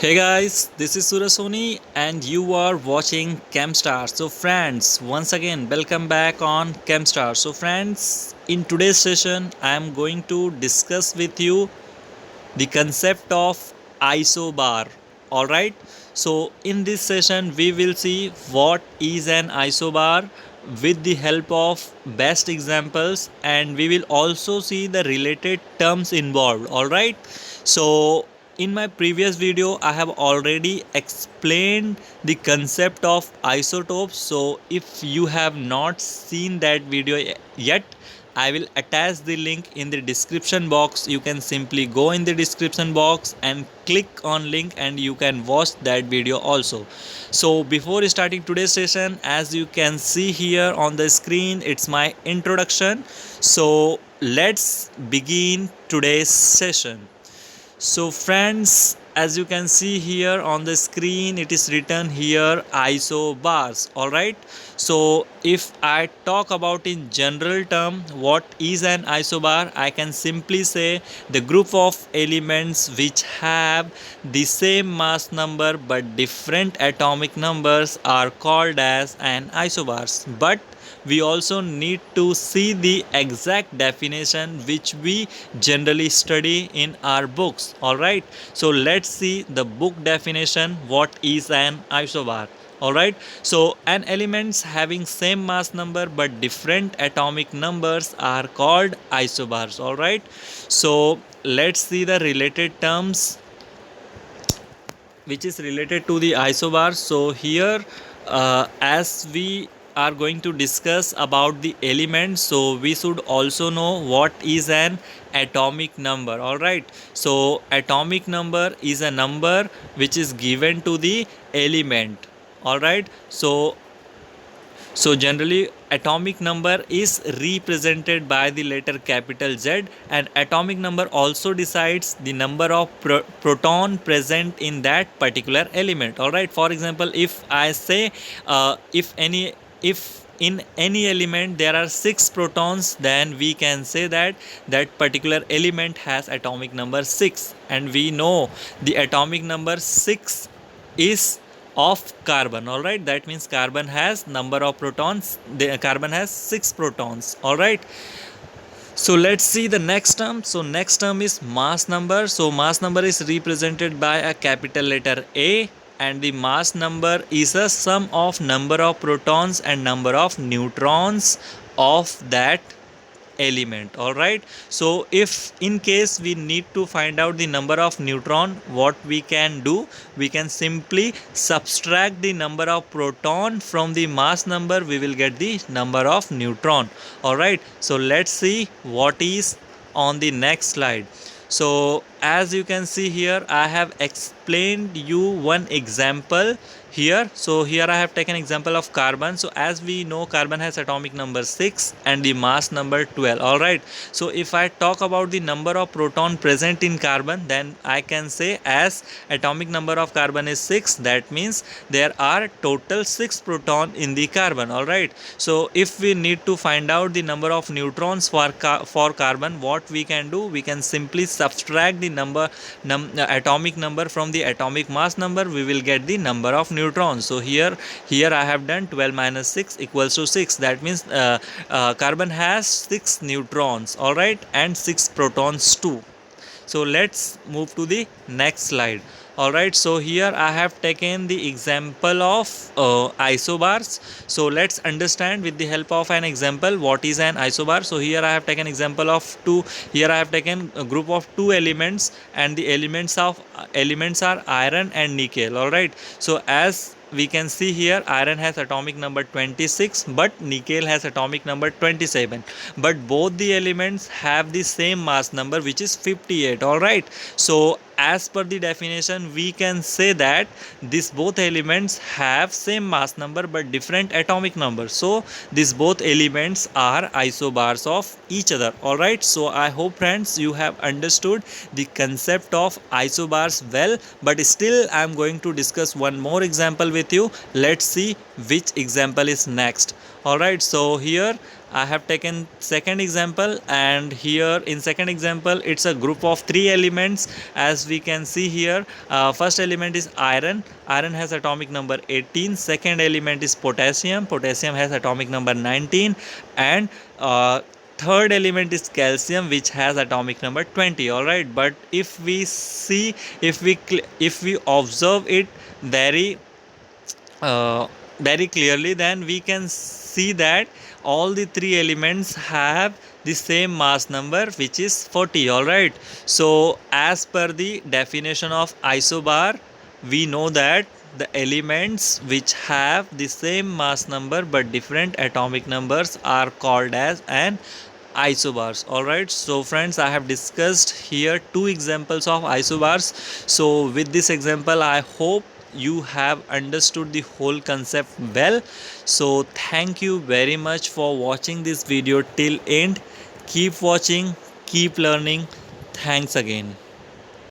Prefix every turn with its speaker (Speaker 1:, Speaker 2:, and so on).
Speaker 1: Hey guys, this is Surasoni and you are watching Chemstar. So friends, once again welcome back on Chemstar. So friends, in today's session I am going to discuss with you the concept of isobar. Alright, so in this session we will see what is an isobar with the help of best examples, and we will also see the related terms involved. Alright, so in my previous video I have already explained the concept of isotopes. So if you have not seen that video yet, I will attach the link in the description box. You can simply go in the description box and click on link and you can watch that video also. So before starting today's session, as you can see here on the screen, it's my introduction. So let's begin today's session. So friends, as you can see here on the screen, it is written here isobars. Alright, so if I talk about in general term what is an isobar, I can simply say the group of elements which have the same mass number but different atomic numbers are called as an isobars. But we also need to see the exact definition which we generally study in our books. Alright, so let's see the book definition what is an isobar. Alright, so an elements having same mass number but different atomic numbers are called isobars. Alright, so let's see the related terms which is related to the isobar. So here, as we are going to discuss about the elements, so we should also know what is an atomic number. All right, so atomic number is a number which is given to the element. All right, so generally atomic number is represented by the letter capital Z, and atomic number also decides the number of proton present in that particular element. All right, for example, if I say if in any element there are 6 protons, then we can say that that particular element has atomic number 6, and we know the atomic number 6 is of carbon. All right, that means carbon has number of protons, the carbon has 6 protons. All right, so let's see the next term. So next term is mass number. So mass number is represented by a capital letter A, and the mass number is a sum of number of protons and number of neutrons of that element. All right, so if in case we need to find out the number of neutron, what we can do, we can simply subtract the number of proton from the mass number, we will get the number of neutron. All right, so let's see what is on the next slide. So as you can see here, I have explained you one example here. So here I have taken example of carbon. So as we know, carbon has atomic number 6 and the mass number 12. All right, so if I talk about the number of proton present in carbon, then I can say as atomic number of carbon is 6, that means there are total 6 proton in the carbon. All right, so if we need to find out the number of neutrons for carbon, what we can do, we can simply subtract the atomic number from the atomic mass number, we will get the number of neutrons. So here I have done 12 minus 6 equals to 6. That means carbon has 6 neutrons. All right, and 6 protons too. So let's move to the next slide. All right, so here I have taken the example of isobars. So let's understand with the help of an example what is an isobar. So here I have taken example of two. Here I have taken a group of 2 elements, and the elements are iron and nickel. All right, so as we can see here, iron has atomic number 26 but nickel has atomic number 27, but both the elements have the same mass number which is 58. All right, so as per the definition we can say that these both elements have same mass number but different atomic number, so these both elements are isobars of each other. All right, so I hope friends you have understood the concept of isobars well, but still I am going to discuss one more example with you. Let's see which example is next. All right, so here I have taken second example, and here in second example it's a group of three elements. As we can see here, first element is iron. Iron has atomic number 18. Second element is potassium. Potassium has atomic number 19. And third element is calcium, which has atomic number 20. All right, but if we see, if we observe it very uh, very clearly, then we can see that all the three elements have the same mass number, which is 40. All right, so as per the definition of isobar, we know that the elements which have the same mass number but different atomic numbers are called as an isobars. All right, so friends, I have discussed here two examples of isobars. So with this example, I hope you have understood the whole concept well. So thank you very much for watching this video till end. Keep watching, keep learning. Thanks again.